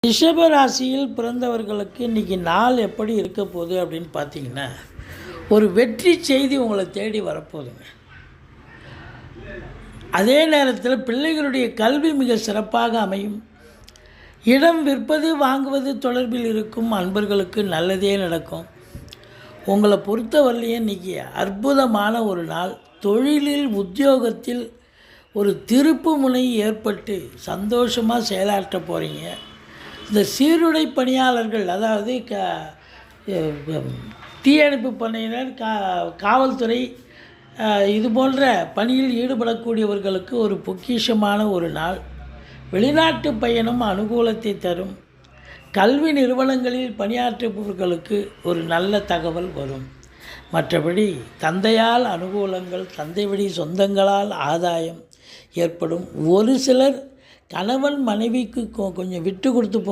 ரிஷப ராசியில் பிறந்தவர்களுக்கு இன்றைக்கி நாள் எப்படி இருக்க போகுது அப்படின்னு பார்த்தீங்கன்னா, ஒரு வெற்றி செய்தி உங்களை தேடி வரப்போகுதுங்க. அதே நேரத்தில் பிள்ளைகளுடைய கல்வி மிக சிறப்பாக அமையும். இடம் விற்பது வாங்குவது தொடர்பில் இருக்கும் அன்பர்களுக்கு நல்லதே நடக்கும். உங்களை பொறுத்தவரையிலேயே இன்றைக்கி அற்புதமான ஒரு நாள். தொழிலில் உத்தியோகத்தில் ஒரு திருப்பு முனை ஏற்பட்டு சந்தோஷமாக செயலாற்ற போகிறீங்க. இந்த சீருடை பணியாளர்கள், அதாவது தீயணைப்பு பணியினர், காவல்துறை, இது போன்ற பணியில் ஈடுபடக்கூடியவர்களுக்கு ஒரு பொக்கிஷமான ஒரு நாள். வெளிநாட்டு பயணம் அனுகூலத்தை தரும். கல்வி நிறுவனங்களில் பணியாற்றுபவர்களுக்கு ஒரு நல்ல தகவல் வரும். மற்றபடி தந்தையால் அனுகூலங்கள், தந்தை வழி சொந்தங்களால் ஆதாயம் ஏற்படும். ஒரு சிலர் கணவன் மனைவிக்கு கொஞ்சம் விட்டு கொடுத்து